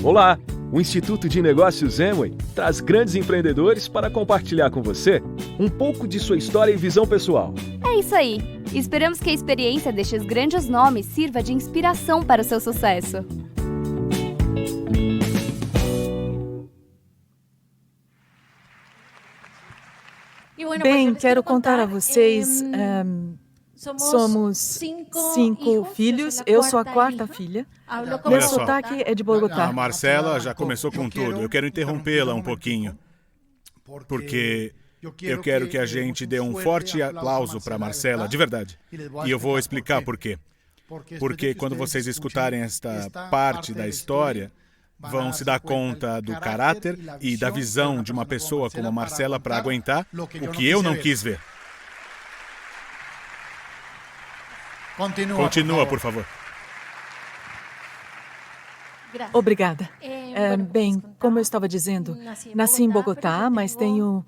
Olá! O Instituto de Negócios Amway traz grandes empreendedores para compartilhar com você um pouco de sua história e visão pessoal. É isso aí! Esperamos que a experiência destes grandes nomes sirva de inspiração para o seu sucesso. Bem, quero contar a vocês, somos 5 filhos, eu sou a quarta filha. Meu sotaque é de Bogotá. A Marcela já começou com tudo. Eu quero interrompê-la um pouquinho, porque eu quero que a gente dê um forte aplauso para a Marcela, de verdade. E eu vou explicar por quê. Porque quando vocês escutarem esta parte da história, vão se dar conta do caráter e da visão de uma pessoa como a Marcela para aguentar o que eu não quis ver. Continua, por favor. Obrigada. Bem, como eu estava dizendo, nasci em Bogotá, mas tenho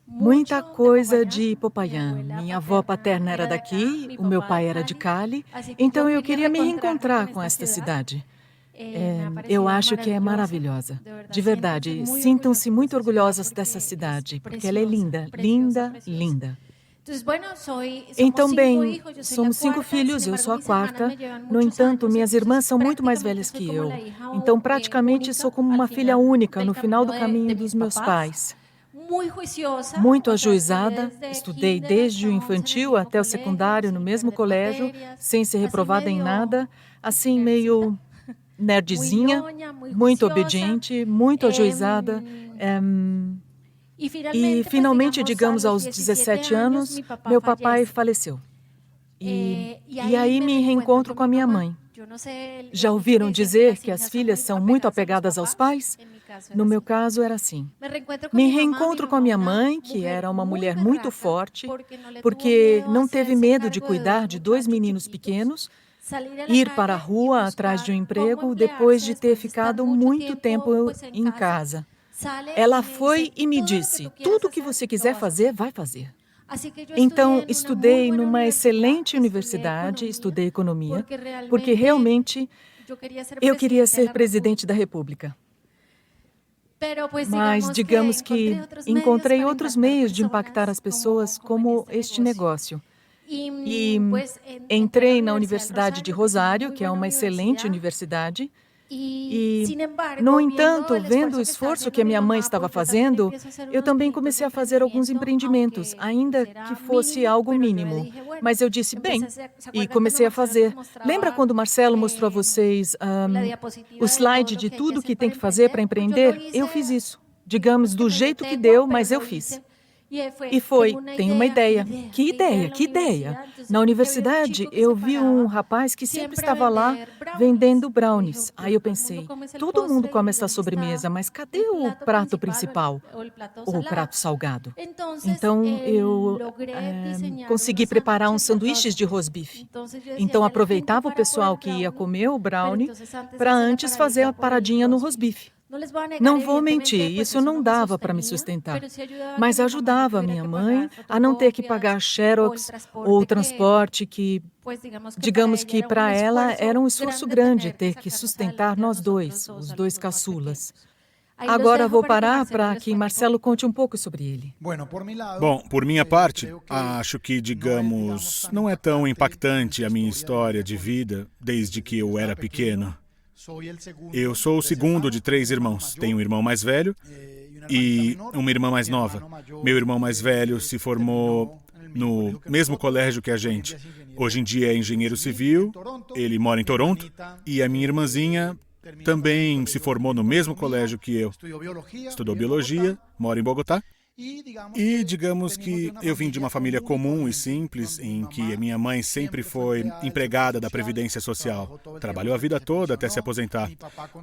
muita coisa de Popayán. Minha avó paterna era daqui, o meu pai era de Cali, então eu queria me reencontrar com esta cidade. Eu acho que é maravilhosa. De verdade, sintam-se muito orgulhosas dessa cidade, porque ela é linda, linda, linda. Então, bem, somos 5 filhos, eu sou a quarta. No entanto, minhas irmãs são muito mais velhas que eu. Então, praticamente, sou como uma filha única no final do caminho dos meus pais. Muito ajuizada, estudei desde o infantil até o secundário no mesmo colégio, sem ser reprovada em nada, assim meio nerdzinha, muito obediente, muito ajuizada. E, finalmente, digamos, aos 17 anos, meu papai faleceu. E aí me reencontro com a minha mãe. Já ouviram dizer que as filhas são muito apegadas aos pais? No meu caso, era assim. Me reencontro com a minha mãe, que era uma mulher muito forte, porque não teve medo de cuidar de 2 meninos pequenos, ir para a rua atrás de um emprego depois de ter ficado muito tempo em casa. Ela foi e me disse, tudo o que você quiser fazer, vai fazer. Então, estudei numa excelente universidade, estudei economia, porque realmente eu queria ser presidente da República. Mas, digamos que encontrei outros meios de impactar as pessoas, como este negócio. E entrei na Universidade de Rosário, que é uma excelente universidade. E, no entanto, vendo o esforço que a minha mãe estava fazendo, eu também comecei a fazer alguns empreendimentos, ainda que fosse algo mínimo. Mas eu disse, bem, e comecei a fazer. Lembra quando o Marcelo mostrou a vocês o slide de tudo que tem que fazer para empreender? Eu fiz isso. Digamos, do jeito que deu, mas eu fiz. E foi, tenho uma ideia. Que ideia, que ideia. Na universidade, eu vi um rapaz que sempre estava lá vendendo brownies. Aí eu pensei, todo mundo come essa sobremesa, mas cadê o prato principal? Ou o prato salgado? Então, eu consegui preparar uns sanduíches de rosbife. Então, aproveitava o pessoal que ia comer o brownie para antes fazer a paradinha no rosbife. Não vou mentir, isso não dava para me sustentar, mas ajudava a minha mãe a não ter que pagar xerox ou transporte que, digamos que para ela era um esforço grande ter que sustentar nós dois, os 2 caçulas. Agora vou parar para que Marcelo conte um pouco sobre ele. Bom, por minha parte, acho que, digamos, não é tão impactante a minha história de vida desde que eu era pequeno. Eu sou o segundo de 3 irmãos. Tenho um irmão mais velho e uma irmã mais nova. Meu irmão mais velho se formou no mesmo colégio que a gente. Hoje em dia é engenheiro civil, ele mora em Toronto. E a minha irmãzinha também se formou no mesmo colégio que eu. Estudou biologia, mora em Bogotá. E digamos que eu vim de uma família comum e simples, em que a minha mãe sempre foi empregada da Previdência Social. Trabalhou a vida toda até se aposentar.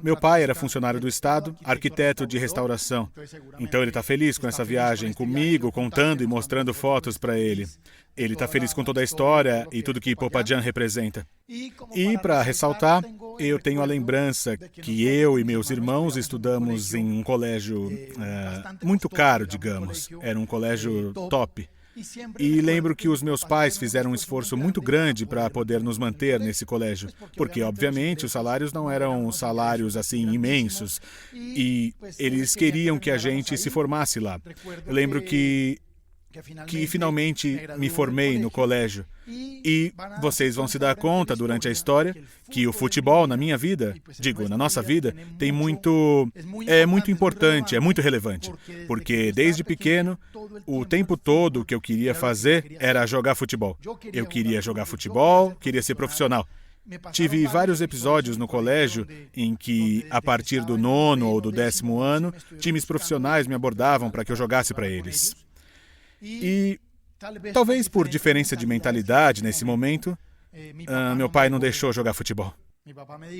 Meu pai era funcionário do Estado, arquiteto de restauração. Então ele está feliz com essa viagem comigo, contando e mostrando fotos para ele. Ele está feliz com toda a história e tudo que Popayán representa. E, para ressaltar, eu tenho a lembrança que eu e meus irmãos estudamos em um colégio muito caro, digamos. Era um colégio top. E lembro que os meus pais fizeram um esforço muito grande para poder nos manter nesse colégio, porque, obviamente, os salários não eram salários assim imensos, e eles queriam que a gente se formasse lá. Eu lembro que finalmente me formei no colégio. E vocês vão se dar conta durante a história que o futebol na minha vida, na nossa vida, é muito importante, é muito relevante. Porque desde pequeno, o tempo todo o que eu queria fazer era jogar futebol. Eu queria jogar futebol, queria ser profissional. Tive vários episódios no colégio em que, a partir do 9º ou do 10º ano, times profissionais me abordavam para que eu jogasse para eles. E talvez por diferença de mentalidade nesse momento, meu pai não deixou jogar futebol.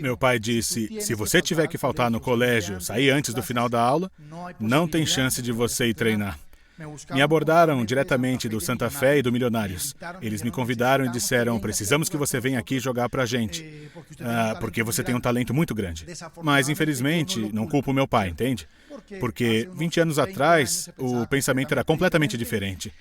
Meu pai disse, se você tiver que faltar no colégio, sair antes do final da aula, não tem chance de você ir treinar. Me abordaram diretamente do Santa Fé e do Milionários. Eles me convidaram e disseram, precisamos que você venha aqui jogar pra gente, porque você tem um talento muito grande. Mas, infelizmente, não culpo meu pai, entende? Porque 20 anos atrás, o pensamento era completamente diferente.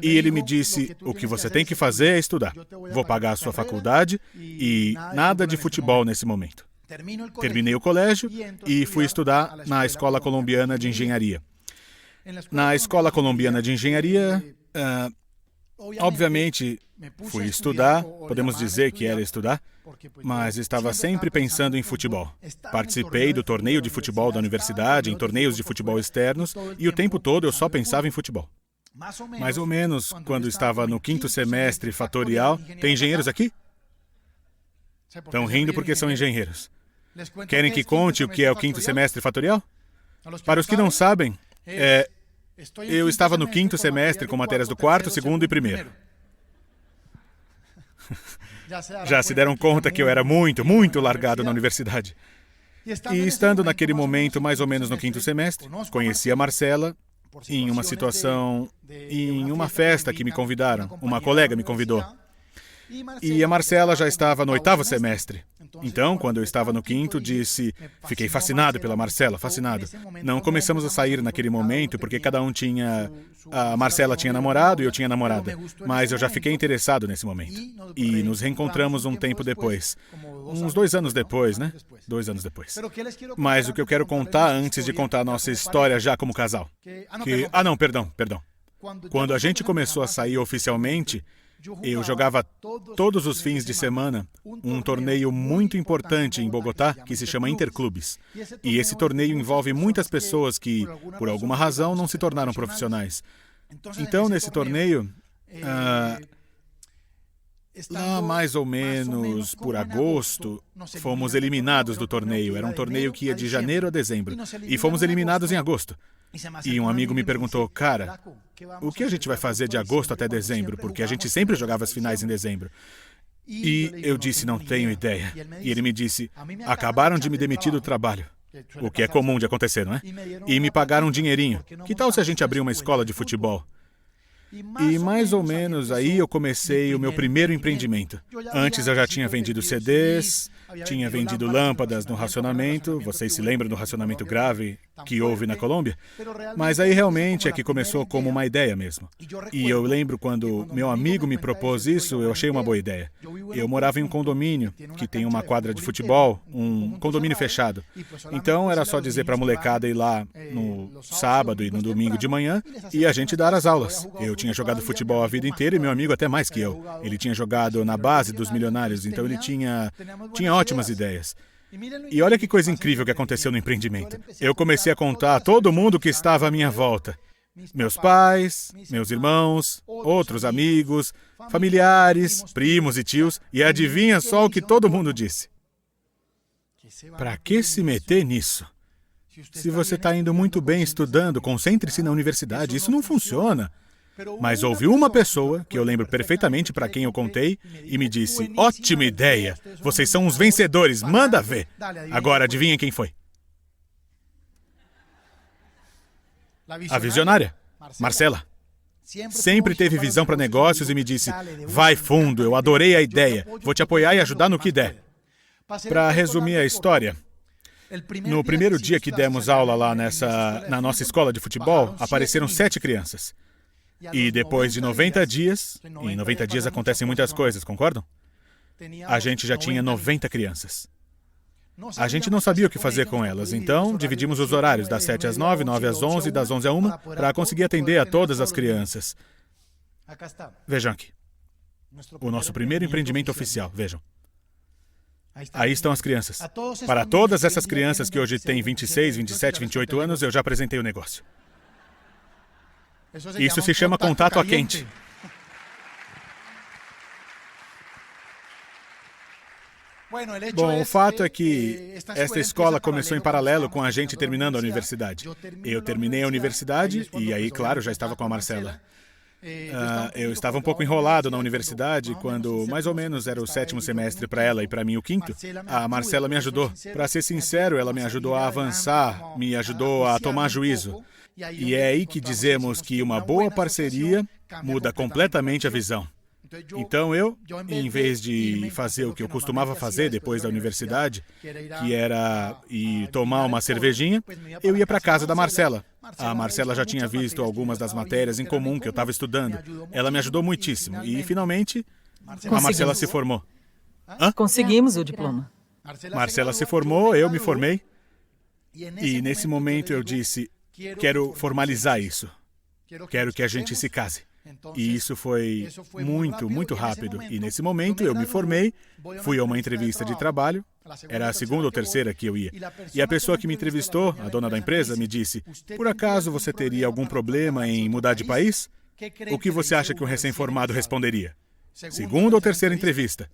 E ele me disse, o que você tem que fazer é estudar. Vou pagar a sua faculdade e nada de futebol nesse momento. Terminei o colégio e fui estudar na Escola Colombiana de Engenharia. Na Escola Colombiana de Engenharia, obviamente, fui estudar, podemos dizer que era estudar, mas estava sempre pensando em futebol. Participei do torneio de futebol da universidade, em torneios de futebol externos, e o tempo todo eu só pensava em futebol. Mais ou menos, quando estava no 5º semestre fatorial... Tem engenheiros aqui? Estão rindo porque são engenheiros. Querem que conte o que é o 5º semestre fatorial? Para os que não sabem, eu estava no 5º semestre com matérias do 4º, 2º e 1º. Já se deram conta que eu era muito, muito largado na universidade. E estando naquele momento, mais ou menos no 5º semestre, conheci a Marcela em uma situação, em uma festa que me convidaram. Uma colega me convidou. E a Marcela já estava no 8º semestre. Então, quando eu estava no 5º, disse... Fiquei fascinado pela Marcela, fascinado. Não começamos a sair naquele momento, porque cada um tinha... A Marcela tinha namorado e eu tinha namorada. Mas eu já fiquei interessado nesse momento. E nos reencontramos um tempo depois. Uns 2 anos depois, né? 2 anos depois. Mas o que eu quero contar antes de contar a nossa história já como casal. Perdão. Quando a gente começou a sair oficialmente... Eu jogava todos os fins de semana um torneio muito importante em Bogotá que se chama Interclubes. E esse torneio envolve muitas pessoas que, por alguma razão, não se tornaram profissionais. Então, nesse torneio, lá mais ou menos por agosto, fomos eliminados do torneio. Era um torneio que ia de janeiro a dezembro. E fomos eliminados em agosto. E um amigo me perguntou, cara, o que a gente vai fazer de agosto até dezembro? Porque a gente sempre jogava as finais em dezembro. E eu disse, não tenho ideia. E ele me disse, acabaram de me demitir do trabalho. O que é comum de acontecer, não é? E me pagaram um dinheirinho. Que tal se a gente abrir uma escola de futebol? E mais ou menos aí eu comecei o meu primeiro empreendimento. Antes eu já tinha vendido CDs, tinha vendido lâmpadas no racionamento. Vocês se lembram do racionamento grave que houve na Colômbia? Mas aí realmente é que começou como uma ideia mesmo. E eu lembro quando meu amigo me propôs isso, eu achei uma boa ideia. Eu morava em um condomínio que tem uma quadra de futebol, um condomínio fechado. Então era só dizer para a molecada ir lá no sábado e no domingo de manhã e a gente dar as aulas. Eu tinha jogado futebol a vida inteira e meu amigo até mais que eu. Ele tinha jogado na base dos Milionários, então ele tinha ótimas ideias. E olha que coisa incrível que aconteceu no empreendimento. Eu comecei a contar a todo mundo que estava à minha volta. Meus pais, meus irmãos, outros amigos, familiares, primos e tios. E adivinha só o que todo mundo disse? Para que se meter nisso? Se você está indo muito bem estudando, concentre-se na universidade. Isso não funciona. Mas houve uma pessoa, que eu lembro perfeitamente para quem eu contei, e me disse, ótima ideia, vocês são uns vencedores, manda ver. Agora, adivinhem quem foi? A visionária, Marcela. Sempre teve visão para negócios e me disse, vai fundo, eu adorei a ideia, vou te apoiar e ajudar no que der. Para resumir a história, no primeiro dia que demos aula lá na nossa escola de futebol, apareceram 7 crianças. E depois de 90 dias, em 90 dias acontecem muitas coisas, concordam? A gente já tinha 90 crianças. A gente não sabia o que fazer com elas, então dividimos os horários das 7 às 9, 9 às 11, das 11 à 1, para conseguir atender a todas as crianças. Vejam aqui. O nosso primeiro empreendimento oficial, vejam. Aí estão as crianças. Para todas essas crianças que hoje têm 26, 27, 28 anos, eu já apresentei o negócio. Isso se chama contato a quente. Bom, o fato é que esta escola começou em paralelo com a gente terminando a universidade. Eu terminei a universidade e aí, claro, já estava com a Marcela. Eu estava um pouco enrolado na universidade quando mais ou menos era o 7º semestre para ela e para mim o 5º. A Marcela me ajudou. Para ser sincero, ela me ajudou a avançar, me ajudou a tomar juízo. E é aí que dizemos que uma boa parceria muda completamente a visão. Então eu, em vez de fazer o que eu costumava fazer depois da universidade, que era ir tomar uma cervejinha, eu ia para a casa da Marcela. A Marcela já tinha visto algumas das matérias em comum que eu estava estudando. Ela me ajudou muitíssimo e, finalmente, a Marcela se formou. Conseguimos o diploma. Marcela se formou, eu me formei. E nesse momento eu disse, quero formalizar isso. Quero que a gente se case. E isso foi muito rápido. E nesse momento eu me formei, fui a uma entrevista de trabalho, era a 2ª ou 3ª que eu ia. E a pessoa que me entrevistou, a dona da empresa, me disse, por acaso você teria algum problema em mudar de país? O que você acha que um recém-formado responderia? 2ª ou 3ª entrevista.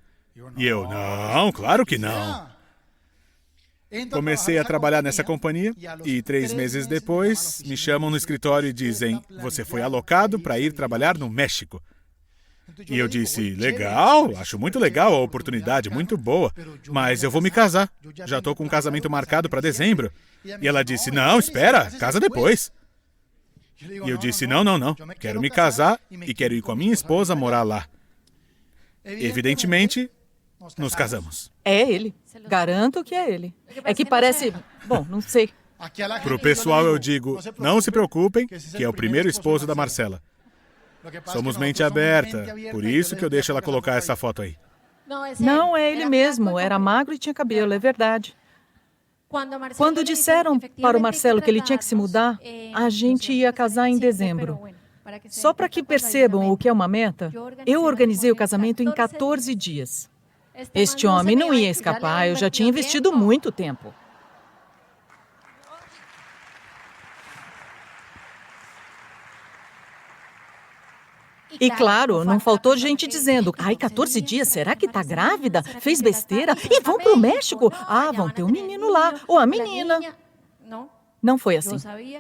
E eu, não, claro que não. Comecei a trabalhar nessa companhia e 3 meses depois me chamam no escritório e dizem, você foi alocado para ir trabalhar no México. E eu disse, legal, acho muito legal a oportunidade, muito boa, mas eu vou me casar. Já estou com um casamento marcado para dezembro. E ela disse, não, espera, casa depois. E eu disse, não, quero me casar e quero ir com a minha esposa morar lá. Evidentemente, nos casamos. É ele. Garanto que é ele. É que parece... Bom, não sei. Para o pessoal eu digo, não se preocupem, que é o primeiro esposo da Marcela. Somos mente aberta, por isso que eu deixo ela colocar essa foto aí. Não, é ele mesmo. Era magro e tinha cabelo, é verdade. Quando disseram para o Marcelo que ele tinha que se mudar, a gente ia casar em dezembro. Só para que percebam o que é uma meta, eu organizei o casamento em 14 dias. Este homem não ia escapar, eu já tinha investido muito tempo. E claro, não faltou gente dizendo, 14 dias, será que está grávida? Fez besteira? E vão para o México? Vão ter um menino lá, ou a menina. Não foi assim.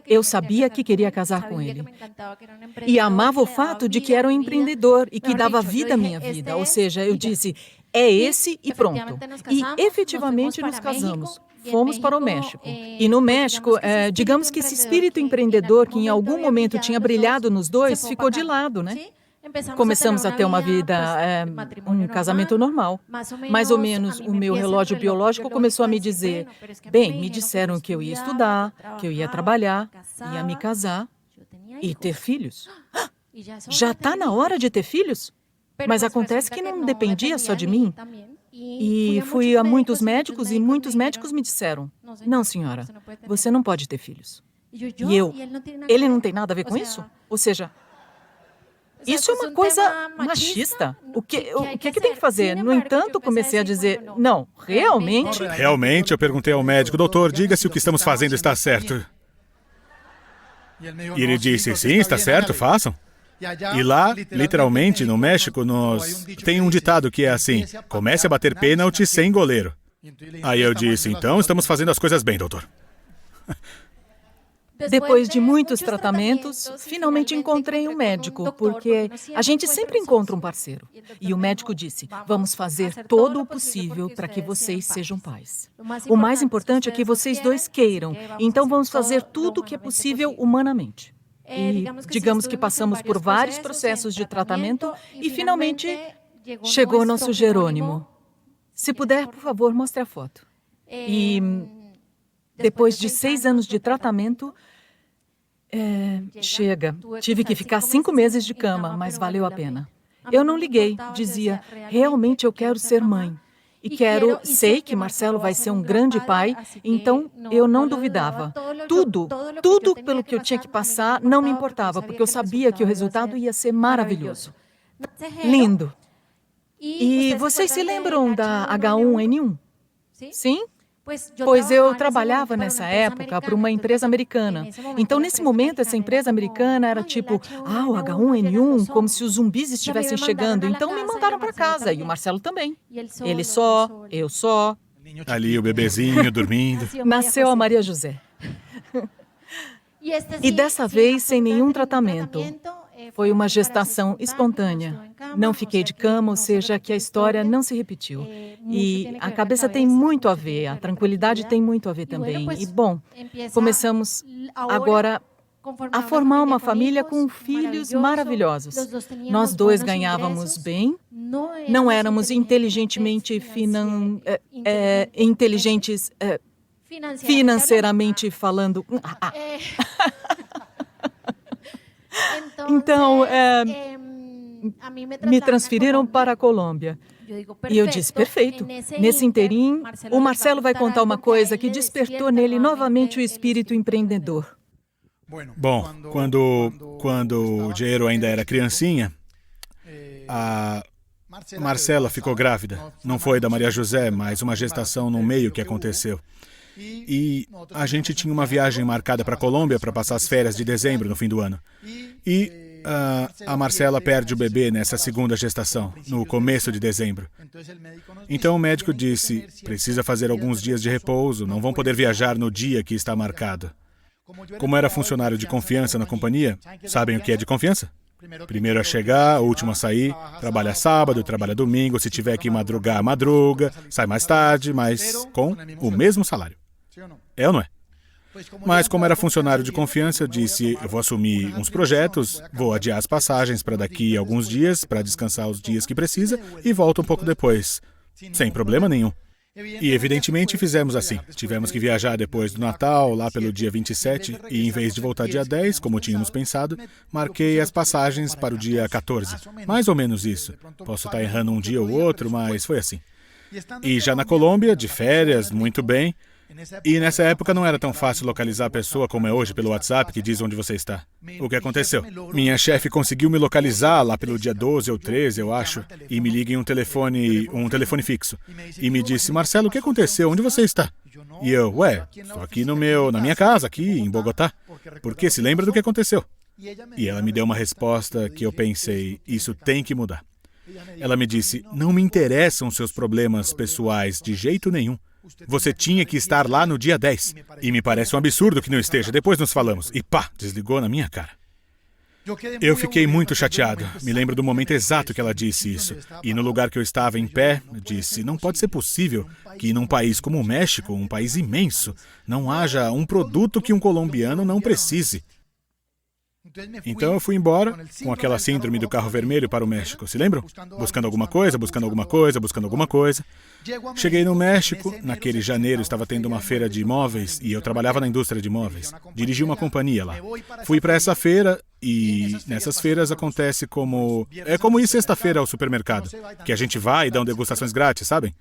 Eu sabia que queria casar com ele. E amava o fato de que era um empreendedor e que dava vida à minha vida. Ou seja, eu disse, é esse e pronto. E efetivamente nos casamos. Fomos para o México. E no México, digamos que esse espírito empreendedor que em algum momento tinha brilhado nos dois, ficou de lado, né? Começamos a ter uma vida, um casamento normal. Mais ou menos, o meu relógio biológico começou a me dizer, bem, me disseram que eu ia estudar, que eu ia trabalhar, ia me casar e ter filhos. Já está na hora de ter filhos? Mas acontece que não dependia só de mim. E fui a muitos médicos e muitos médicos me disseram, não, senhora, você não pode ter filhos. E ele não tem nada a ver com isso? Ou seja... Isso é uma coisa machista. O que tem que fazer? No entanto, comecei a dizer, não, realmente... Realmente, eu perguntei ao médico, doutor, diga se o que estamos fazendo está certo. E ele disse, sim, está certo, façam. E lá, literalmente, no México, tem um ditado que é assim, comece a bater pênalti sem goleiro. Aí eu disse, então estamos fazendo as coisas bem, doutor. Depois de muitos tratamentos, finalmente encontrei um médico, porque a gente sempre encontra um parceiro. E o médico disse, vamos fazer todo o possível para que vocês sejam pais. O mais importante é que vocês dois queiram, então vamos fazer tudo o que é possível humanamente. E digamos que passamos por vários processos de tratamento e finalmente chegou nosso Jerônimo. Se puder, por favor, mostre a foto. E... depois de 6 anos de tratamento, Chega. Tive que ficar 5 meses de cama, mas valeu a pena. Eu não liguei. Dizia, realmente eu quero ser mãe. Sei que Marcelo vai ser um grande pai, então eu não duvidava. Tudo pelo que eu tinha que passar não me importava, porque eu sabia que o resultado ia ser maravilhoso. Lindo. E vocês se lembram da H1N1? Sim? Pois eu trabalhava nessa época para uma empresa americana. Então, nesse momento, essa empresa americana era tipo, o H1N1, como se os zumbis estivessem chegando. Então, me mandaram para casa, e o Marcelo também. Ele só, eu só. Ali o bebezinho dormindo. Nasceu a Maria José. E dessa vez, sem nenhum tratamento. Foi uma gestação espontânea. Não fiquei de cama, ou seja, que a história não se repetiu. E a cabeça tem muito a ver, a tranquilidade tem muito a ver também. E, bom, começamos agora a formar uma família com filhos maravilhosos. Nós 2 ganhávamos bem, não éramos inteligentemente financeiramente falando. Então, me transferiram para a Colômbia. E eu disse, perfeito. Nesse inteirinho, o Marcelo vai contar uma coisa que despertou nele novamente o espírito empreendedor. Bom, quando o Jairo ainda era criancinha, a Marcela ficou grávida. Não foi da Maria José, mas uma gestação no meio que aconteceu. E a gente tinha uma viagem marcada para a Colômbia para passar as férias de dezembro, no fim do ano. E a Marcela perde o bebê nessa segunda gestação, no começo de dezembro. Então o médico disse, precisa fazer alguns dias de repouso, não vão poder viajar no dia que está marcado. Como era funcionário de confiança na companhia, sabem o que é de confiança? Primeiro a chegar, último a sair, trabalha sábado, trabalha domingo, se tiver que madrugar, madruga, sai mais tarde, mas com o mesmo salário. É ou não é? Mas como era funcionário de confiança, eu disse, eu vou assumir uns projetos, vou adiar as passagens para daqui a alguns dias, para descansar os dias que precisa, e volto um pouco depois, sem problema nenhum. E evidentemente fizemos assim. Tivemos que viajar depois do Natal, lá pelo dia 27, e em vez de voltar dia 10, como tínhamos pensado, marquei as passagens para o dia 14. Mais ou menos isso. Posso estar errando um dia ou outro, mas foi assim. E já na Colômbia, de férias, muito bem. E nessa época não era tão fácil localizar a pessoa como é hoje pelo WhatsApp, que diz onde você está. O que aconteceu? Minha chefe conseguiu me localizar lá pelo dia 12 ou 13, eu acho, e me liga em um telefone fixo. E me disse, Marcelo, o que aconteceu? Onde você está? E eu, estou aqui na minha casa, aqui em Bogotá. Porque se lembra do que aconteceu? E ela me deu uma resposta que eu pensei, isso tem que mudar. Ela me disse, não me interessam seus problemas pessoais de jeito nenhum. Você tinha que estar lá no dia 10. E me parece um absurdo que não esteja. Depois nos falamos. E pá, desligou na minha cara. Eu fiquei muito chateado. Me lembro do momento exato que ela disse isso. E no lugar que eu estava em pé, disse, não pode ser possível que num país como o México, um país imenso, não haja um produto que um colombiano não precise. Então eu fui embora com aquela síndrome do carro vermelho para o México, se lembram? Buscando alguma coisa, buscando alguma coisa, buscando alguma coisa. Cheguei no México, naquele janeiro estava tendo uma feira de imóveis e eu trabalhava na indústria de imóveis. Dirigi uma companhia lá. Fui para essa feira e nessas feiras acontece como... É como ir sexta-feira ao supermercado, que a gente vai e dão degustações grátis, sabem?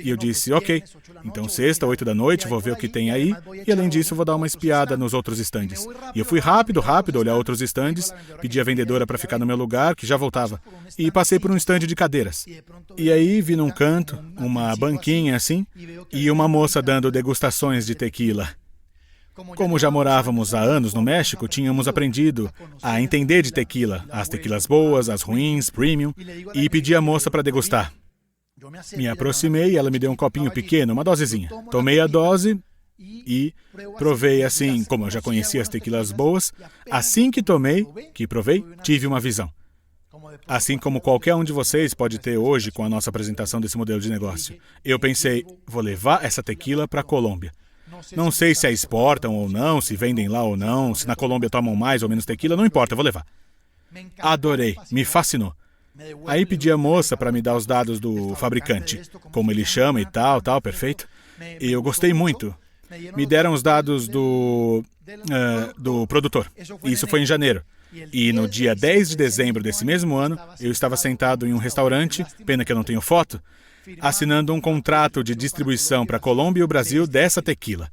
E eu disse, ok, então sexta, 8 da noite, vou ver o que tem aí e além disso vou dar uma espiada nos outros estandes. E eu fui rápido olhar outros estandes, pedi à vendedora para ficar no meu lugar, que já voltava, e passei por um estande de cadeiras. E aí vi num canto, uma banquinha assim, e uma moça dando degustações de tequila. Como já morávamos há anos no México, tínhamos aprendido a entender de tequila, as tequilas boas, as ruins, premium, e pedi à moça para degustar. Me aproximei e ela me deu um copinho pequeno, uma dosezinha. Tomei a dose e provei assim, como eu já conhecia as tequilas boas, assim que provei, tive uma visão. Assim como qualquer um de vocês pode ter hoje com a nossa apresentação desse modelo de negócio. Eu pensei, vou levar essa tequila para a Colômbia. Não sei se a exportam ou não, se vendem lá ou não, se na Colômbia tomam mais ou menos tequila, não importa, eu vou levar. Adorei, me fascinou. Aí pedi à moça para me dar os dados do fabricante, como ele chama e tal, perfeito. E eu gostei muito. Me deram os dados do produtor. Isso foi em janeiro. E no dia 10 de dezembro desse mesmo ano, eu estava sentado em um restaurante, pena que eu não tenho foto, assinando um contrato de distribuição para a Colômbia e o Brasil dessa tequila.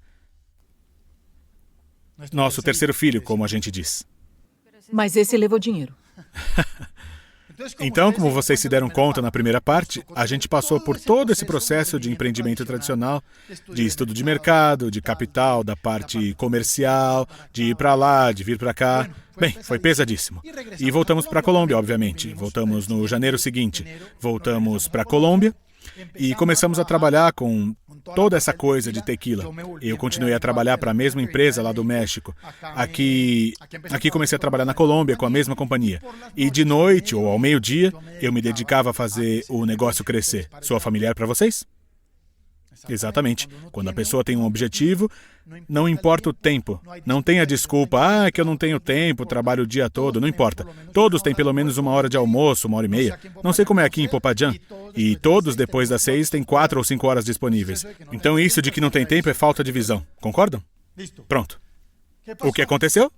Nosso terceiro filho, como a gente diz. Mas esse levou dinheiro. Então, como vocês se deram conta na primeira parte, a gente passou por todo esse processo de empreendimento tradicional, de estudo de mercado, de capital, da parte comercial, de ir para lá, de vir para cá. Bem, foi pesadíssimo. E voltamos para a Colômbia, obviamente. Voltamos no janeiro seguinte. Voltamos para a Colômbia e começamos a trabalhar com toda essa coisa de tequila. Eu continuei a trabalhar para a mesma empresa lá do México. Aqui comecei a trabalhar na Colômbia com a mesma companhia. E de noite ou ao meio-dia, eu me dedicava a fazer o negócio crescer. Soa familiar para vocês? Exatamente. Quando a pessoa tem um objetivo, não importa o tempo. Não tem a desculpa, que eu não tenho tempo, trabalho o dia todo, não importa. Todos têm pelo menos 1 hora de almoço, 1h30. Não sei como é aqui em Popayán. E todos, depois das 6, têm 4 ou 5 horas disponíveis. Então isso de que não tem tempo é falta de visão. Concordam? Pronto. O que aconteceu?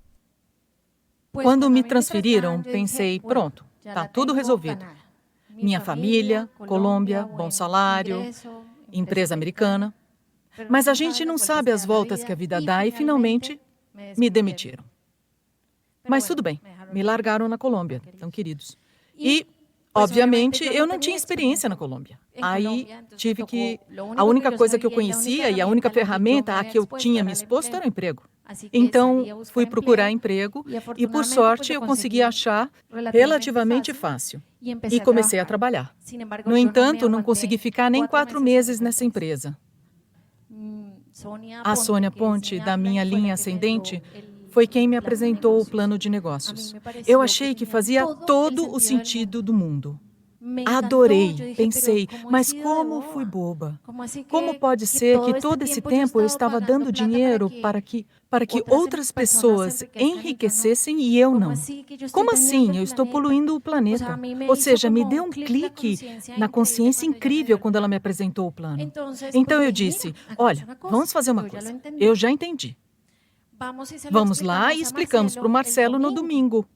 Quando me transferiram, pensei, pronto, está tudo resolvido. Minha família, Colômbia, bom salário, empresa americana. Mas a gente não sabe as voltas que a vida dá e, finalmente, me demitiram. Mas tudo bem, me largaram na Colômbia, tão queridos. E, obviamente, eu não tinha experiência na Colômbia. Aí, tive que... A única coisa que eu conhecia e a única ferramenta a que eu tinha me exposto era o emprego. Então, fui procurar emprego e, por sorte, eu consegui achar relativamente fácil. E comecei a trabalhar. No entanto, não consegui ficar nem 4 meses nessa empresa. A Sônia Ponte, da minha linha ascendente, foi quem me apresentou o plano de negócios. Eu achei que fazia todo o sentido do mundo. Adorei, pensei, mas como fui boba? Como pode ser que todo esse tempo eu estava dando dinheiro para que outras pessoas enriquecessem e eu não? Como assim? Eu estou poluindo o planeta. Ou seja, me deu um clique na consciência incrível quando ela me apresentou o plano. Então eu disse, olha, vamos fazer uma coisa. Eu já entendi. Vamos lá e explicamos para o Marcelo no domingo.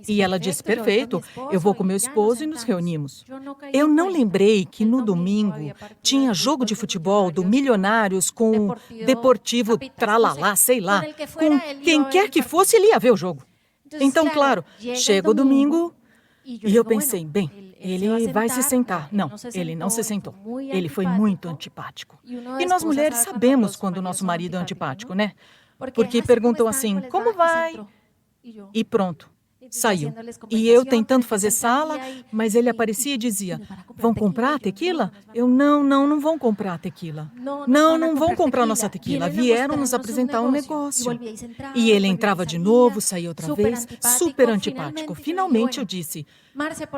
E ela disse, perfeito, eu vou com meu esposo e nos reunimos. Eu não lembrei que no domingo tinha jogo de futebol do Milionários com o Deportivo Tralalá, sei lá. Com quem quer que fosse, ele ia ver o jogo. Então, claro, chega o domingo e eu pensei, bem, ele vai se sentar. Não, ele não se sentou. Ele foi muito antipático. E nós mulheres sabemos quando o nosso marido é antipático, né? Porque perguntam assim, como vai? E pronto. Saiu. E eu tentando fazer sala, mas ele aparecia e dizia, vão comprar tequila? Eu, não vão comprar tequila. Não vão comprar nossa tequila. Vieram nos apresentar um negócio. E ele entrava de novo, saía outra vez, super antipático. Finalmente eu disse,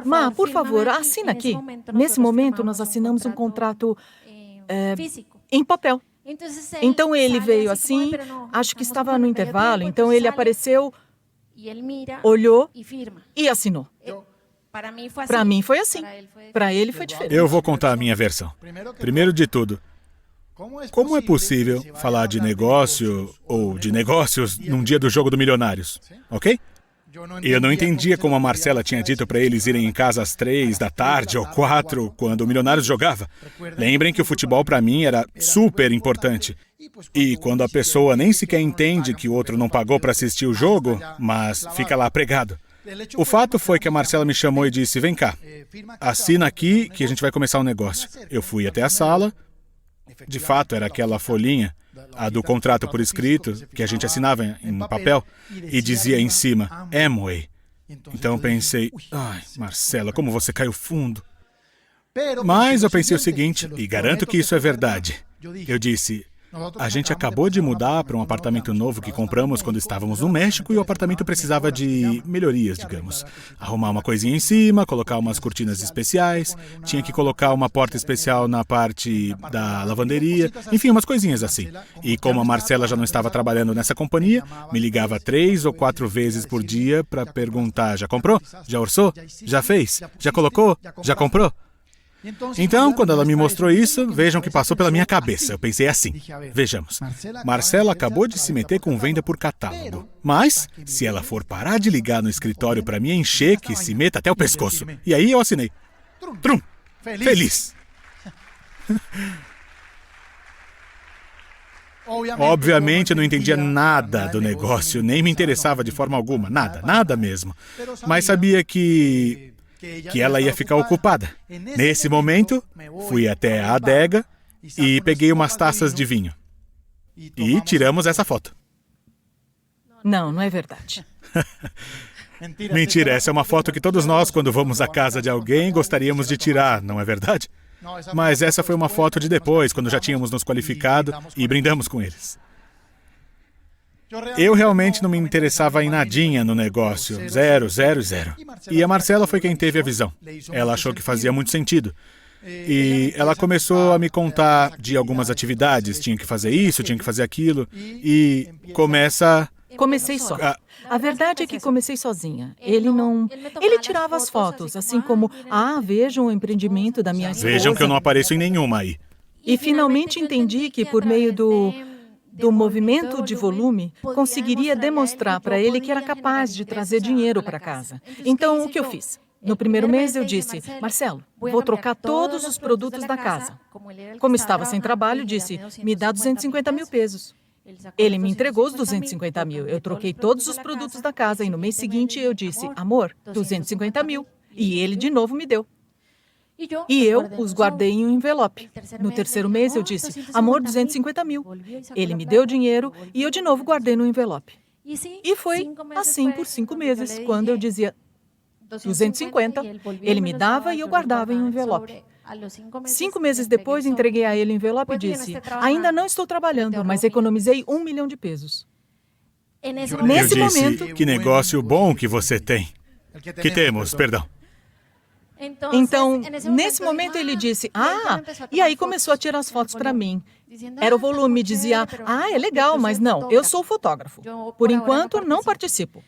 Má, por favor, assina aqui. Nesse momento, nós assinamos um contrato em papel. Então ele veio assim, acho que estava no intervalo, então ele apareceu... olhou e assinou. Para mim foi assim. Para ele foi diferente. Eu vou contar a minha versão. Primeiro de tudo, como é possível falar de negócio ou de negócios num dia do jogo do Milionários? Ok? Eu não entendia como a Marcela tinha dito para eles irem em casa às 3 da tarde ou 4, quando o Milionários jogava. Lembrem que o futebol para mim era super importante. E quando a pessoa nem sequer entende que o outro não pagou para assistir o jogo, mas fica lá pregado. O fato foi que a Marcela me chamou e disse, vem cá, assina aqui que a gente vai começar um negócio. Eu fui até a sala, de fato era aquela folhinha, a do contrato por escrito, que a gente assinava em papel, e dizia em cima, Amway. Então eu pensei, ai, Marcela, como você caiu fundo. Mas eu pensei o seguinte, e garanto que isso é verdade. Eu disse, a gente acabou de mudar para um apartamento novo que compramos quando estávamos no México e o apartamento precisava de melhorias, digamos. Arrumar uma coisinha em cima, colocar umas cortinas especiais, tinha que colocar uma porta especial na parte da lavanderia, enfim, umas coisinhas assim. E como a Marcela já não estava trabalhando nessa companhia, me ligava 3 ou 4 vezes por dia para perguntar, já comprou? Já orçou? Já fez? Já colocou? Já comprou? Então, quando ela me mostrou isso, vejam o que passou pela minha cabeça. Eu pensei assim, vejamos, Marcela acabou de se meter com venda por catálogo. Mas, se ela for parar de ligar no escritório para me encher, que se meta até o pescoço. E aí eu assinei. Trum! Feliz! Obviamente eu não entendia nada do negócio, nem me interessava de forma alguma, nada mesmo. Mas sabia que ela ia ficar ocupada. Nesse momento, fui até a adega e peguei umas taças de vinho. E tiramos essa foto. Não é verdade. Mentira, essa é uma foto que todos nós, quando vamos à casa de alguém, gostaríamos de tirar, não é verdade? Mas essa foi uma foto de depois, quando já tínhamos nos qualificado e brindamos com eles. Eu realmente não me interessava em nadinha no negócio, zero. E a Marcela foi quem teve a visão. Ela achou que fazia muito sentido. E ela começou a me contar de algumas atividades, tinha que fazer isso, tinha que fazer aquilo, e Comecei só. A verdade é que comecei sozinha. Ele tirava as fotos, assim como, vejam o empreendimento da minha esposa. Vejam que eu não apareço em nenhuma aí. E finalmente entendi que por meio do movimento de volume, conseguiria demonstrar para ele que era capaz de trazer dinheiro para casa. Então, o que eu fiz? No primeiro mês eu disse, Marcelo, vou trocar todos os produtos da casa. Como estava sem trabalho, disse, me dá 250 mil pesos. Ele me entregou os 250 mil. Eu troquei todos os produtos da casa e no mês seguinte eu disse, amor, 250 mil. E ele de novo me deu. E eu os guardei em um envelope. No terceiro mês eu disse, amor, 250 mil. Ele me deu o dinheiro e eu de novo guardei no envelope. E foi assim por 5 meses, quando eu dizia 250, ele me dava e eu guardava em um envelope. 5 meses depois, entreguei a ele o envelope e disse, ainda não estou trabalhando, mas economizei 1 milhão de pesos. Nesse momento... Que negócio bom que você tem. Que temos, perdão. Então, nesse momento ele disse, e aí começou a tirar as fotos para mim. Era o volume, dizia, é legal, mas não, eu sou fotógrafo. Por enquanto, não participo.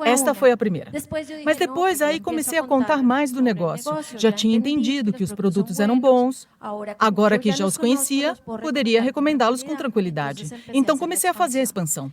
Esta foi a primeira. Mas depois aí comecei a contar mais do negócio. Já tinha entendido que os produtos eram bons. Agora que já os conhecia, poderia recomendá-los com tranquilidade. Então comecei a fazer a expansão.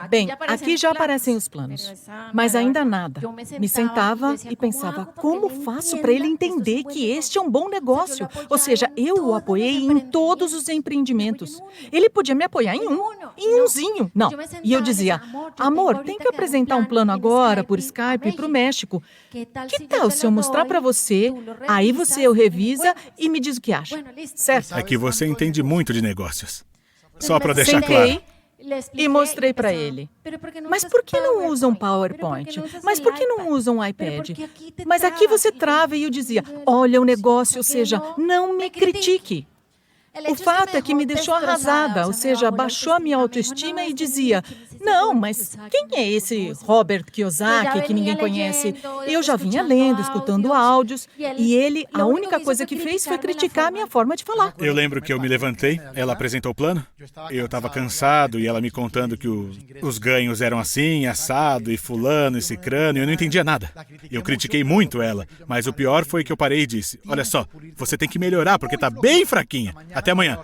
Bem, aqui já aparecem os planos, mas ainda nada. Me sentava e pensava, como faço para ele entender que este é um bom negócio? Ou seja, eu o apoiei em todos os empreendimentos. Ele podia me apoiar em umzinho. Não. E eu dizia, amor, tem que apresentar um plano agora, por Skype, para o México. Que tal se eu mostrar para você, aí você o revisa e me diz o que acha? Certo? É que você entende muito de negócios. Só para deixar claro. E mostrei para ele. Mas por que não usam PowerPoint? Mas por que não usam iPad? Mas aqui você trava e eu dizia, olha o negócio, ou seja, não me critique. O fato é que me deixou arrasada, ou seja, baixou a minha autoestima e dizia, não, mas quem é esse Robert Kiyosaki que ninguém conhece? Eu já vinha lendo, escutando áudios, e ele, a única coisa que fez foi criticar a minha forma de falar. Eu lembro que eu me levantei, ela apresentou o plano, eu estava cansado e ela me contando que os ganhos eram assim, assado, e fulano, e cicrano, e eu não entendia nada. Eu critiquei muito ela, mas o pior foi que eu parei e disse, olha só, você tem que melhorar porque está bem fraquinha. Até amanhã.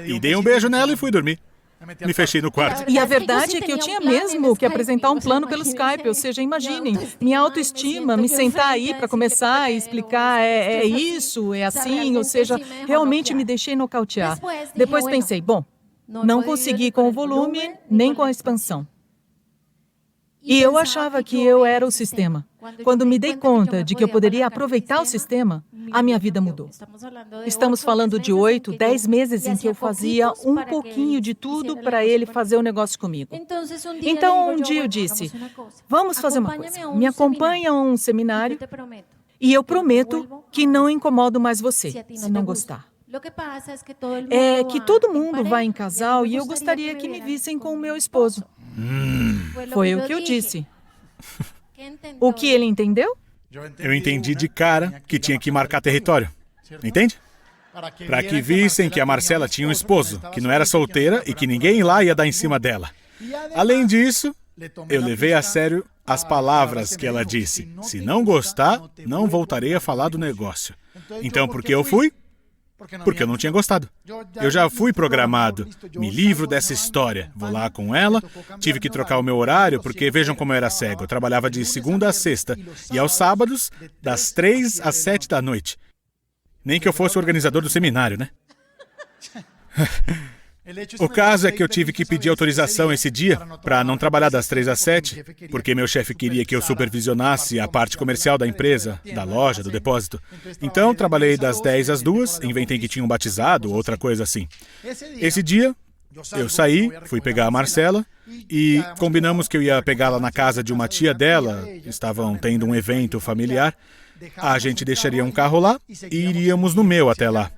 E dei um beijo nela e fui dormir. Me fechei no quarto. E a verdade é que eu tinha mesmo que apresentar um plano pelo Skype, ou seja, imaginem, minha autoestima, me sentar aí para começar e explicar, é isso, é assim, ou seja, realmente me deixei nocautear. Depois pensei, bom, não consegui com o volume, nem com a expansão. E eu achava que eu era o sistema. Quando me dei conta de que eu poderia aproveitar o sistema, a minha vida mudou. Estamos falando de 8, 10 meses em que eu fazia um pouquinho de tudo para ele fazer o negócio comigo. Então, um dia eu disse, vamos fazer uma coisa. Me acompanha a um seminário e eu prometo que não incomodo mais você, se não gostar. É que todo mundo vai em casal e eu gostaria que me vissem com o meu esposo. Foi o que eu disse. O que ele entendeu? Eu entendi de cara que tinha que marcar território. Entende? Para que vissem que a Marcela tinha um esposo, que não era solteira e que ninguém lá ia dar em cima dela. Além disso, eu levei a sério as palavras que ela disse. Se não gostar, não voltarei a falar do negócio. Então, por que eu fui? Porque eu não tinha gostado. Eu já fui programado. Me livro dessa história. Vou lá com ela. Tive que trocar o meu horário, porque vejam como eu era cego. Eu trabalhava de segunda a sexta. E aos sábados, das 3 às 7 da noite. Nem que eu fosse o organizador do seminário, né? O caso é que eu tive que pedir autorização esse dia para não trabalhar das 3 às 7, porque meu chefe queria que eu supervisionasse a parte comercial da empresa, da loja, do depósito. Então, trabalhei das 10 às 2, inventei que tinha um batizado, outra coisa assim. Esse dia, eu saí, fui pegar a Marcela e combinamos que eu ia pegá-la na casa de uma tia dela, estavam tendo um evento familiar. A gente deixaria um carro lá e iríamos no meu até lá.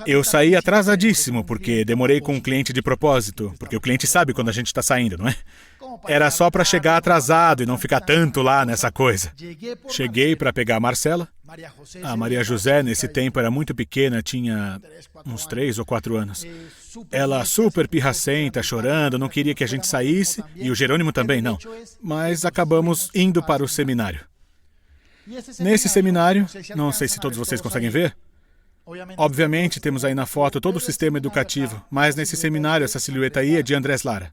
Eu saí atrasadíssimo, porque demorei com o cliente de propósito, porque o cliente sabe quando a gente está saindo, não é? Era só para chegar atrasado e não ficar tanto lá nessa coisa. Cheguei para pegar a Marcela. A Maria José, nesse tempo, era muito pequena, tinha uns 3 ou 4 anos. Ela super pirracenta, chorando, não queria que a gente saísse, e o Jerônimo também não. Mas acabamos indo para o seminário. Nesse seminário, não sei se todos vocês conseguem ver, obviamente, temos aí na foto todo o sistema educativo, mas nesse seminário, essa silhueta aí é de Andrés Lara.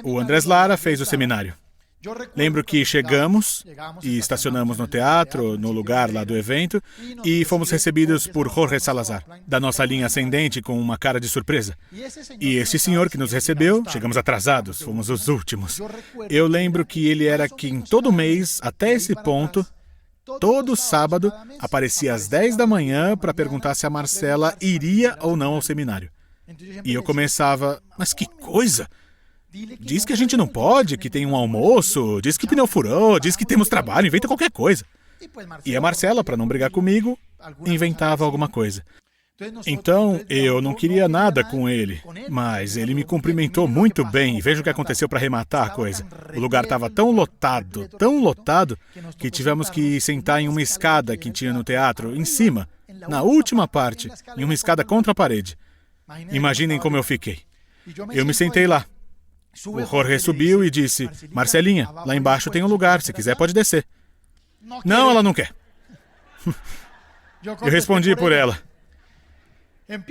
O Andrés Lara fez o seminário. Lembro que chegamos e estacionamos no teatro, no lugar lá do evento, e fomos recebidos por Jorge Salazar, da nossa linha ascendente, com uma cara de surpresa. E esse senhor que nos recebeu, chegamos atrasados, fomos os últimos. Eu lembro que ele era quem todo mês, até esse ponto, todo sábado, aparecia às 10 da manhã para perguntar se a Marcela iria ou não ao seminário. E eu começava, mas que coisa! Diz que a gente não pode, que tem um almoço, diz que o pneu furou, diz que temos trabalho, inventa qualquer coisa. E a Marcela, para não brigar comigo, inventava alguma coisa. Então, eu não queria nada com ele, mas ele me cumprimentou muito bem, e veja o que aconteceu para arrematar a coisa. O lugar estava tão lotado, que tivemos que sentar em uma escada que tinha no teatro, em cima, na última parte, em uma escada contra a parede. Imaginem como eu fiquei. Eu me sentei lá. O Jorge subiu e disse, Marcelinha, lá embaixo tem um lugar, se quiser pode descer. Não, ela não quer. Eu respondi por ela.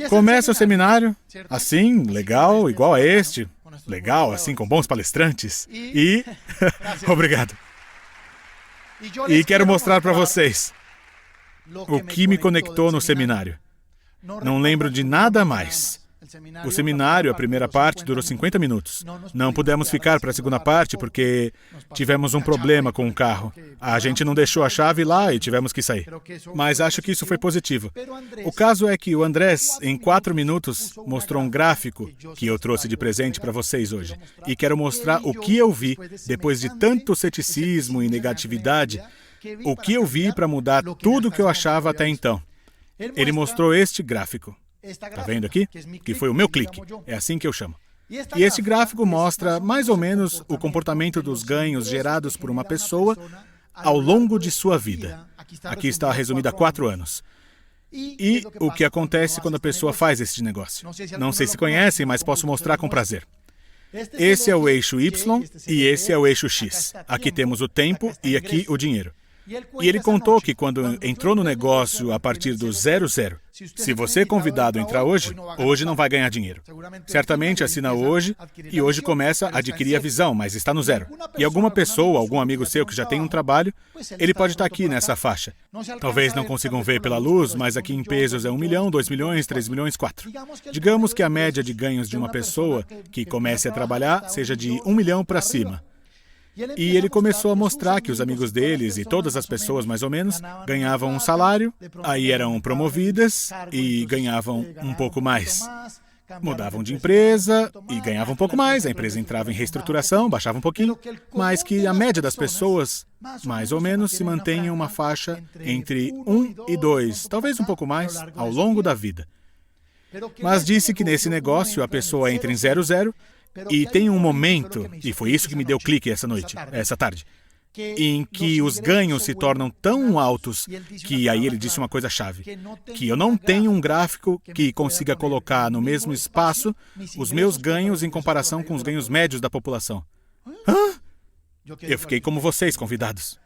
Começa o seminário, assim, legal, igual a este. Legal, assim, com bons palestrantes. E... Obrigado. E quero mostrar para vocês o que me conectou no seminário. Não lembro de nada mais. O seminário, a primeira parte, durou 50 minutos. Não pudemos ficar para a segunda parte porque tivemos um problema com o carro. A gente não deixou a chave lá e tivemos que sair. Mas acho que isso foi positivo. O caso é que o Andrés, em 4 minutos, mostrou um gráfico que eu trouxe de presente para vocês hoje. E quero mostrar o que eu vi, depois de tanto ceticismo e negatividade, o que eu vi para mudar tudo o que eu achava até então. Ele mostrou este gráfico. Está vendo aqui? Que foi o meu clique. É assim que eu chamo. E esse gráfico mostra mais ou menos o comportamento dos ganhos gerados por uma pessoa ao longo de sua vida. Aqui está resumido há 4 anos. E o que acontece quando a pessoa faz este negócio. Não sei se conhecem, mas posso mostrar com prazer. Esse é o eixo Y e esse é o eixo X. Aqui temos o tempo e aqui o dinheiro. E ele contou que quando entrou no negócio a partir do 00, se você é convidado a entrar hoje não vai ganhar dinheiro. Certamente assina hoje e hoje começa a adquirir a visão, mas está no 0. E alguma pessoa, algum amigo seu que já tem um trabalho, ele pode estar aqui nessa faixa. Talvez não consigam ver pela luz, mas aqui em pesos é 1 milhão, 2 milhões, 3 milhões, 4. Digamos que a média de ganhos de uma pessoa que comece a trabalhar seja de 1 milhão para cima. E ele começou a mostrar que os amigos deles e todas as pessoas, mais ou menos, ganhavam um salário, aí eram promovidas e ganhavam um pouco mais. Mudavam de empresa e ganhavam um pouco mais, a empresa entrava em reestruturação, baixava um pouquinho, mas que a média das pessoas, mais ou menos, se mantém em uma faixa entre 1 e 2, talvez um pouco mais, ao longo da vida. Mas disse que nesse negócio a pessoa entra em 00, e tem um momento, e foi isso que me deu clique essa tarde, em que os ganhos se tornam tão altos que aí ele disse uma coisa chave, que eu não tenho um gráfico que consiga colocar no mesmo espaço os meus ganhos em comparação com os ganhos médios da população. Hã? Eu fiquei como vocês, convidados.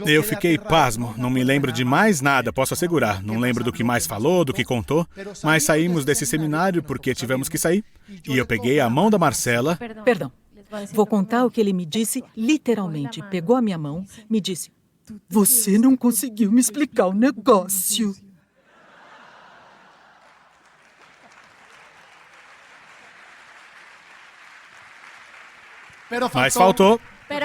Eu fiquei pasmo, não me lembro de mais nada, posso assegurar. Não lembro do que mais falou, do que contou, mas saímos desse seminário porque tivemos que sair. E eu peguei a mão da Marcela. Perdão. Vou contar o que ele me disse literalmente. Pegou a minha mão, me disse: "Você não conseguiu me explicar o negócio." Mas faltou.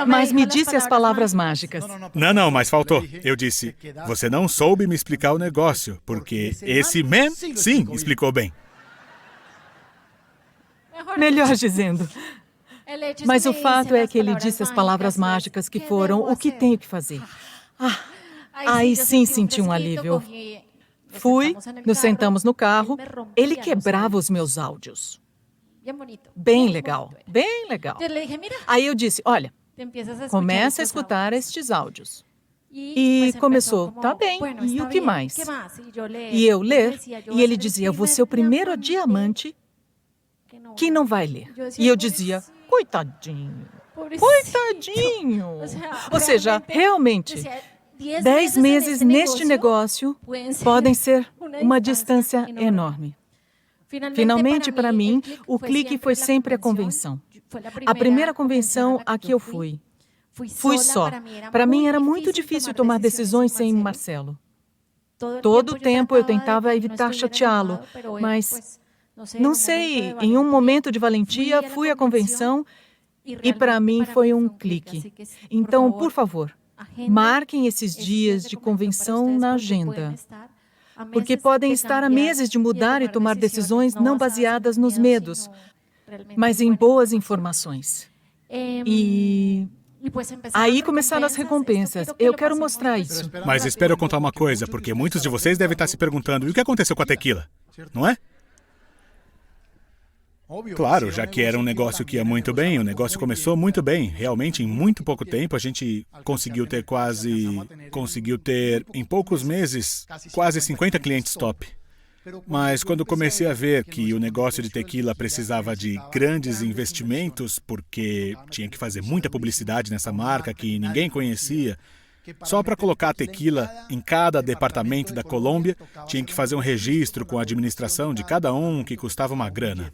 Mas me disse as palavras mágicas. Não, mas faltou. Eu disse, você não soube me explicar o negócio, porque esse man, sim, explicou bem. Melhor dizendo. Mas o fato é que ele disse as palavras mágicas que foram o que tenho que fazer. Aí sim senti um alívio. Fui, nos sentamos no carro, ele quebrava os meus áudios. Bem legal, bem legal. Aí eu disse, olha, começa a escutar estes áudios. E começou, tá bem, e o que mais? E eu ler, e ele dizia, eu vou ser o primeiro diamante que não vai ler. E eu dizia, coitadinho, coitadinho. Ou seja, realmente, 10 meses neste negócio podem ser uma distância enorme. Finalmente, para mim, o clique foi sempre a convenção. A primeira convenção a que eu fui. Fui só. Para mim era muito difícil tomar decisões sem Marcelo. Todo o tempo eu tentava evitar chateá-lo, mas, não sei, em um momento de valentia, fui à convenção e para mim foi um clique. Então, por favor, marquem esses dias de convenção na agenda. Porque podem estar a meses de mudar e tomar decisões não baseadas nos medos, mas em boas informações. E aí começaram as recompensas. Eu quero mostrar isso. Mas espero eu contar uma coisa, porque muitos de vocês devem estar se perguntando, e o que aconteceu com a tequila? Não é? Claro, já que era um negócio que ia muito bem, o negócio começou muito bem. Realmente, em muito pouco tempo, a gente conseguiu ter, em poucos meses, quase 50 clientes top. Mas quando comecei a ver que o negócio de tequila precisava de grandes investimentos, porque tinha que fazer muita publicidade nessa marca que ninguém conhecia, só para colocar a tequila em cada departamento da Colômbia, tinha que fazer um registro com a administração de cada um, que custava uma grana.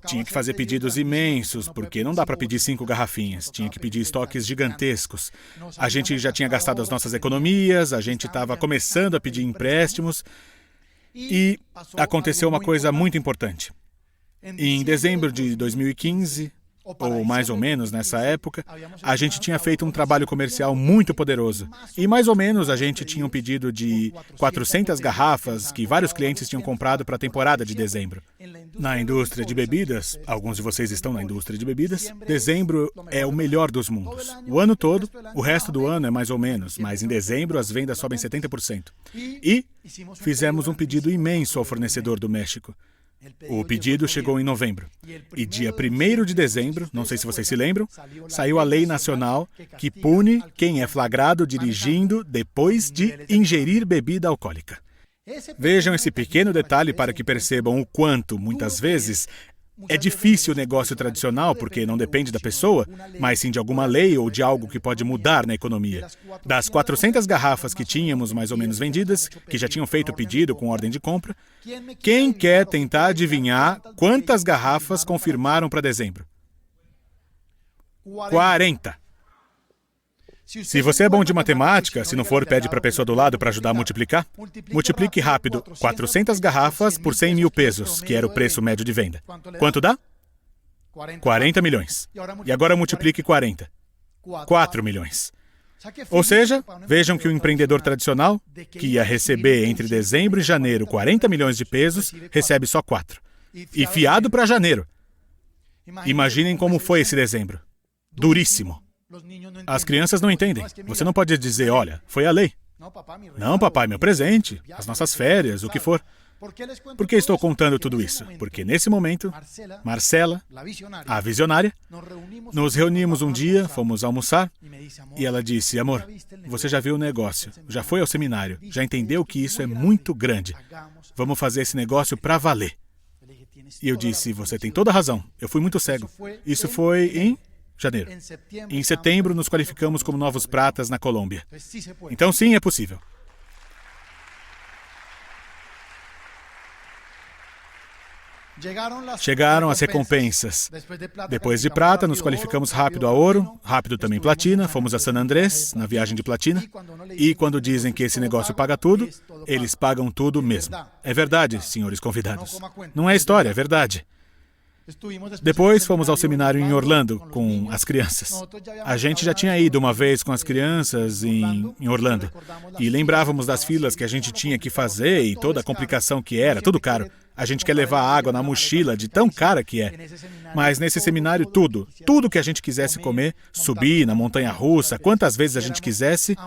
Tinha que fazer pedidos imensos, porque não dá para pedir 5 garrafinhas. Tinha que pedir estoques gigantescos. A gente já tinha gastado as nossas economias, a gente estava começando a pedir empréstimos. E aconteceu uma coisa muito importante. Em dezembro de 2015, ou mais ou menos nessa época, a gente tinha feito um trabalho comercial muito poderoso. E mais ou menos a gente tinha um pedido de 400 garrafas que vários clientes tinham comprado para a temporada de dezembro. Na indústria de bebidas, alguns de vocês estão na indústria de bebidas, dezembro é o melhor dos mundos. O ano todo, o resto do ano é mais ou menos, mas em dezembro as vendas sobem 70%. E fizemos um pedido imenso ao fornecedor do México. O pedido chegou em novembro. E dia 1º de dezembro, não sei se vocês se lembram, saiu a lei nacional que pune quem é flagrado dirigindo depois de ingerir bebida alcoólica. Vejam esse pequeno detalhe para que percebam o quanto, muitas vezes, é difícil o negócio tradicional, porque não depende da pessoa, mas sim de alguma lei ou de algo que pode mudar na economia. Das 400 garrafas que tínhamos mais ou menos vendidas, que já tinham feito o pedido com ordem de compra, quem quer tentar adivinhar quantas garrafas confirmaram para dezembro? 40. Se você é bom de matemática, se não for, pede para a pessoa do lado para ajudar a multiplicar. Multiplique rápido 400 garrafas por 100 mil pesos, que era o preço médio de venda. Quanto dá? 40 milhões. E agora multiplique 40. 4 milhões. Ou seja, vejam que o empreendedor tradicional, que ia receber entre dezembro e janeiro 40 milhões de pesos, recebe só 4. E fiado para janeiro. Imaginem como foi esse dezembro. Duríssimo. As crianças não entendem. Você não pode dizer, olha, foi a lei. Não, papai, meu presente, as nossas férias, o que for. Por que estou contando tudo isso? Porque nesse momento, Marcela, a visionária, nos reunimos um dia, fomos almoçar, e ela disse, amor, você já viu o negócio, já foi ao seminário, já entendeu que isso é muito grande. Vamos fazer esse negócio para valer. E eu disse, você tem toda a razão, eu fui muito cego. Isso foi em Janeiro. Em setembro, nos qualificamos como novos pratas na Colômbia. Então, sim, é possível. Chegaram as recompensas. Depois de prata, nos qualificamos rápido a ouro, rápido também platina, fomos a San Andrés, na viagem de platina. E quando dizem que esse negócio paga tudo, eles pagam tudo mesmo. É verdade, senhores convidados. Não é história, é verdade. Depois fomos ao seminário em Orlando com as crianças. A gente já tinha ido uma vez com as crianças em Orlando e lembrávamos das filas que a gente tinha que fazer e toda a complicação que era, tudo caro. A gente quer levar água na mochila de tão cara que é. Mas nesse seminário tudo que a gente quisesse comer, subir na montanha-russa, quantas vezes a gente quisesse,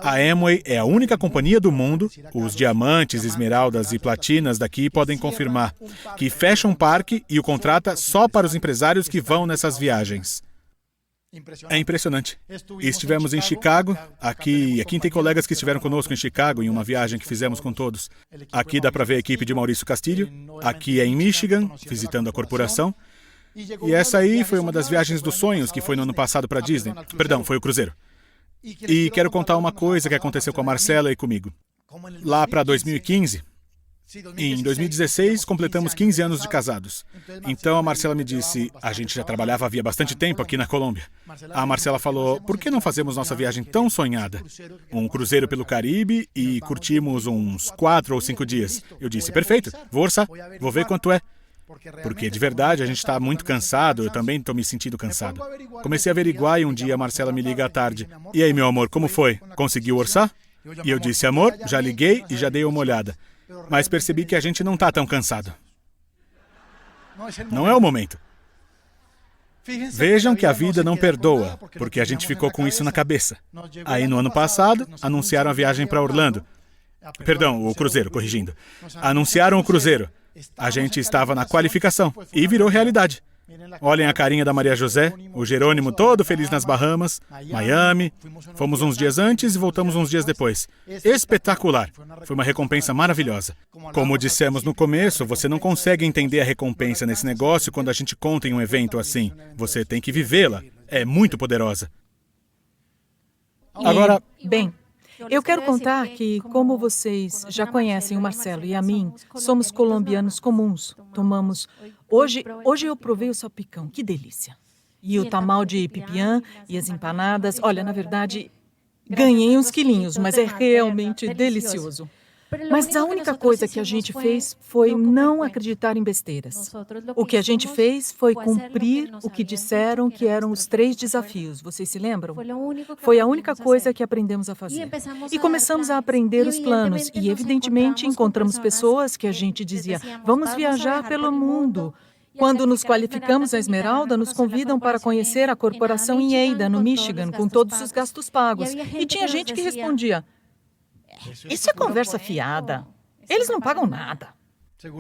a Amway é a única companhia do mundo, os diamantes, esmeraldas e platinas daqui podem confirmar, que fecha um parque e o contrata só para os empresários que vão nessas viagens. É impressionante. Estivemos em Chicago, aqui tem colegas que estiveram conosco em Chicago em uma viagem que fizemos com todos. Aqui dá para ver a equipe de Maurício Castilho, aqui é em Michigan, visitando a corporação. E essa aí foi uma das viagens dos sonhos que foi no ano passado para Disney. Perdão, foi o cruzeiro. E quero contar uma coisa que aconteceu com a Marcela e comigo. Lá para 2015, em 2016, completamos 15 anos de casados. Então a Marcela me disse, a gente já trabalhava havia bastante tempo aqui na Colômbia. A Marcela falou, por que não fazemos nossa viagem tão sonhada? Um cruzeiro pelo Caribe e curtimos uns 4 ou 5 dias. Eu disse, perfeito, vou orçar, vou ver quanto é. Porque de verdade a gente está muito cansado, eu também estou me sentindo cansado. Comecei a averiguar e um dia a Marcela me liga à tarde. E aí, meu amor, como foi? Conseguiu orçar? E eu disse, amor, já liguei e já dei uma olhada. Mas percebi que a gente não está tão cansado. Não é o momento. Vejam que a vida não perdoa, porque a gente ficou com isso na cabeça. Aí no ano passado, anunciaram a viagem para Orlando. Perdão, o cruzeiro, corrigindo. Anunciaram o cruzeiro. A gente estava na qualificação e virou realidade. Olhem a carinha da Maria José, o Jerônimo todo feliz nas Bahamas, Miami. Fomos uns dias antes e voltamos uns dias depois. Espetacular! Foi uma recompensa maravilhosa. Como dissemos no começo, você não consegue entender a recompensa nesse negócio quando a gente conta em um evento assim. Você tem que vivê-la. É muito poderosa. Agora, bem, eu quero contar que, como vocês já conhecem o Marcelo e a mim, somos colombianos comuns. Tomamos... Hoje eu provei o salpicão, que delícia. E o tamal de pipián e as empanadas. Olha, na verdade, ganhei uns quilinhos, mas é realmente delicioso. Mas a única coisa que a gente fez foi não acreditar em besteiras. O que a gente fez foi cumprir o que disseram que eram os 3 desafios. Vocês se lembram? Foi a única coisa que aprendemos a fazer. E começamos a aprender os planos. E, evidentemente, encontramos pessoas que a gente dizia, vamos viajar pelo mundo. Quando nos qualificamos a Esmeralda, nos convidam para conhecer a corporação em Ada, no Michigan, com todos os gastos pagos. E tinha gente que respondia, isso é conversa fiada. Eles não pagam nada.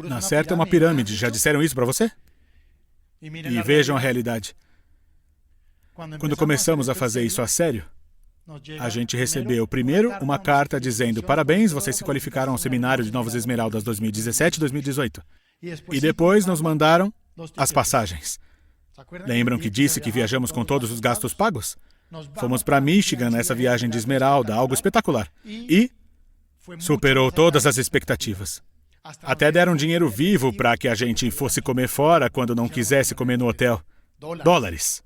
Na certa é uma pirâmide. Já disseram isso para você? E vejam a realidade. Quando começamos a fazer isso a sério, a gente recebeu primeiro uma carta dizendo parabéns, vocês se qualificaram ao Seminário de Novas Esmeraldas 2017 e 2018. E depois nos mandaram as passagens. Lembram que disse que viajamos com todos os gastos pagos? Fomos para Michigan nessa viagem de Esmeralda, algo espetacular. E superou todas as expectativas. Até deram dinheiro vivo para que a gente fosse comer fora quando não quisesse comer no hotel. Dólares.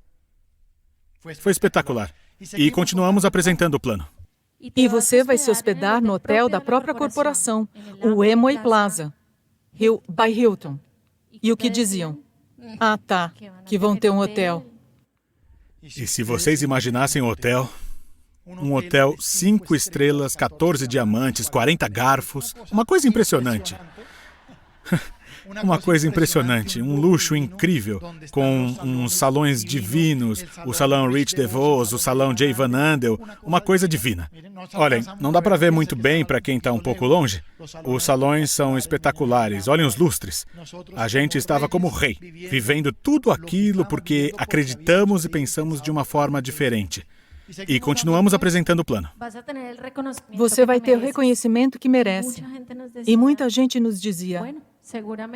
Foi espetacular. E continuamos apresentando o plano. E você vai se hospedar no hotel da própria corporação, o Amway Plaza, by Hilton. E o que diziam? Ah, tá, que vão ter um hotel. E se vocês imaginassem o hotel... Um hotel 5 estrelas, 14 diamantes, 40 garfos. Uma coisa impressionante. Uma coisa impressionante. Um luxo incrível, com uns salões divinos, o salão Rich DeVos, o salão Jay Van Andel, uma coisa divina. Olhem, não dá para ver muito bem para quem está um pouco longe. Os salões são espetaculares, olhem os lustres. A gente estava como rei, vivendo tudo aquilo porque acreditamos e pensamos de uma forma diferente. E continuamos apresentando o plano. Você vai ter o reconhecimento que merece. E muita gente nos dizia,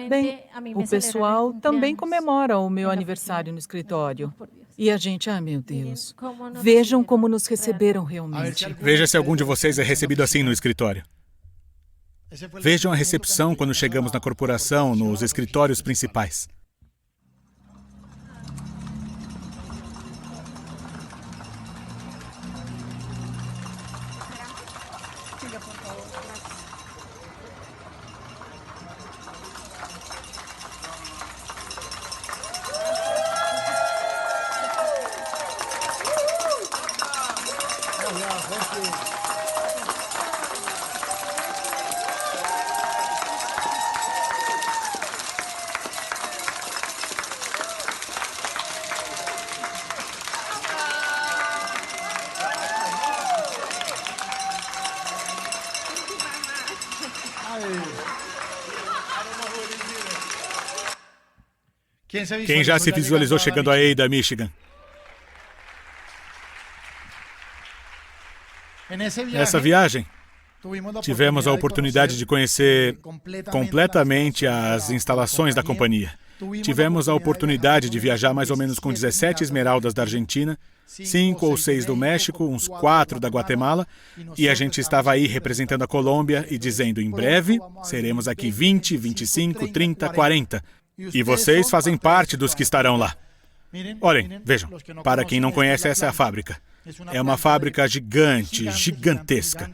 bem, o pessoal também comemora o meu aniversário no escritório. E a gente, meu Deus, vejam como nos receberam realmente. Veja se algum de vocês é recebido assim no escritório. Vejam a recepção quando chegamos na corporação, nos escritórios principais. Quem já se visualizou chegando a Ada, Michigan? Nessa viagem, tivemos a oportunidade de conhecer completamente as instalações da companhia. Tivemos a oportunidade de viajar mais ou menos com 17 esmeraldas da Argentina, 5 ou 6 do México, uns 4 da Guatemala, e a gente estava aí representando a Colômbia e dizendo, em breve, seremos aqui 20, 25, 30, 40. E vocês fazem parte dos que estarão lá. Olhem, vejam, para quem não conhece, essa é a fábrica. É uma fábrica gigante, gigantesca.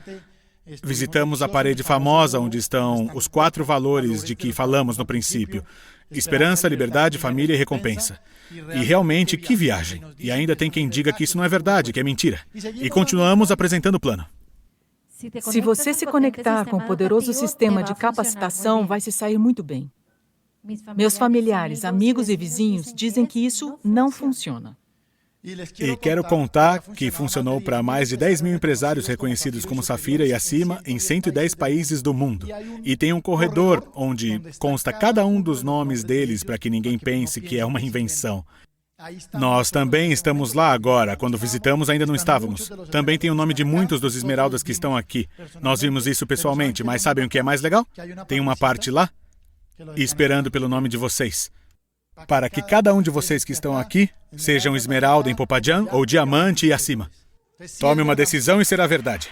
Visitamos a parede famosa onde estão os 4 valores de que falamos no princípio. Esperança, liberdade, família e recompensa. E realmente, que viagem. E ainda tem quem diga que isso não é verdade, que é mentira. E continuamos apresentando o plano. Se você se conectar com o poderoso sistema de capacitação, vai se sair muito bem. Meus familiares, amigos e vizinhos dizem que isso não funciona. E quero contar que funcionou para mais de 10 mil empresários reconhecidos como Safira e acima em 110 países do mundo. E tem um corredor onde consta cada um dos nomes deles para que ninguém pense que é uma invenção. Nós também estamos lá agora. Quando visitamos, ainda não estávamos. Também tem o nome de muitos dos esmeraldas que estão aqui. Nós vimos isso pessoalmente, mas sabem o que é mais legal? Tem uma parte lá esperando pelo nome de vocês. Para que cada um de vocês que estão aqui sejam esmeralda em Popayan ou diamante e acima. Tome uma decisão e será verdade.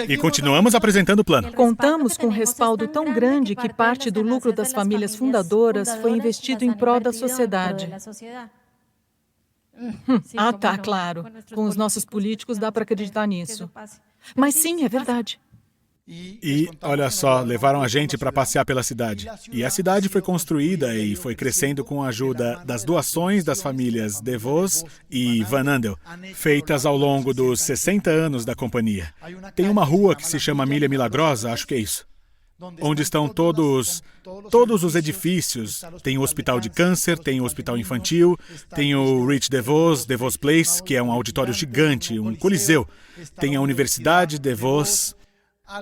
E continuamos apresentando o plano. Contamos com um respaldo tão grande que parte do lucro das famílias fundadoras foi investido em prol da sociedade. Tá, claro. Com os nossos políticos dá para acreditar nisso. Mas sim, é verdade. E, olha só, levaram a gente para passear pela cidade. E a cidade foi construída e foi crescendo com a ajuda das doações das famílias DeVos e Van Andel, feitas ao longo dos 60 anos da companhia. Tem uma rua que se chama Milha Milagrosa, acho que é isso, onde estão todos os edifícios. Tem o Hospital de Câncer, tem o Hospital Infantil, tem o Rich DeVos, DeVos Place, que é um auditório gigante, um coliseu. Tem a Universidade DeVos.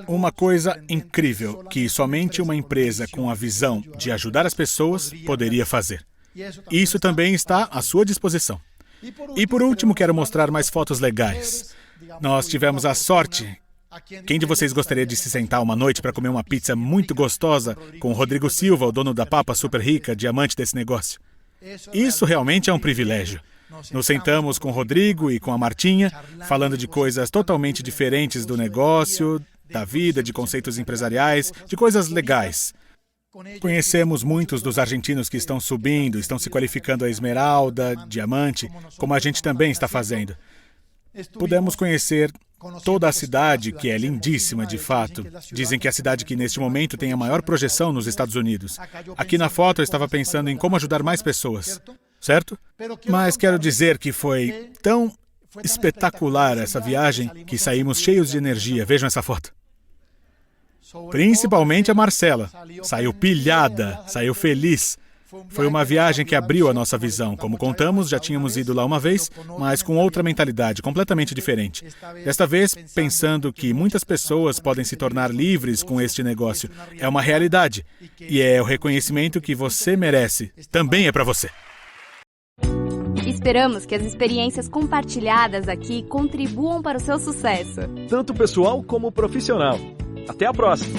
Uma coisa incrível que somente uma empresa com a visão de ajudar as pessoas poderia fazer. Isso também está à sua disposição. E por último, quero mostrar mais fotos legais. Nós tivemos a sorte. Quem de vocês gostaria de se sentar uma noite para comer uma pizza muito gostosa com o Rodrigo Silva, o dono da Papa Super Rica, diamante desse negócio? Isso realmente é um privilégio. Nos sentamos com o Rodrigo e com a Martinha, falando de coisas totalmente diferentes do negócio, da vida, de conceitos empresariais, de coisas legais. Conhecemos muitos dos argentinos que estão subindo, estão se qualificando a esmeralda, diamante, como a gente também está fazendo. Pudemos conhecer toda a cidade, que é lindíssima de fato. Dizem que é a cidade que neste momento tem a maior projeção nos Estados Unidos. Aqui na foto eu estava pensando em como ajudar mais pessoas, certo? Mas quero dizer que foi tão espetacular essa viagem que saímos cheios de energia. Vejam essa foto. Principalmente a Marcela. Saiu pilhada, saiu feliz. Foi uma viagem que abriu a nossa visão. Como contamos, já tínhamos ido lá uma vez, mas com outra mentalidade, completamente diferente. Desta vez, pensando que muitas pessoas podem se tornar livres com este negócio. É uma realidade. E é o reconhecimento que você merece. Também é para você. Esperamos que as experiências compartilhadas aqui contribuam para o seu sucesso. Tanto pessoal como profissional. Até a próxima!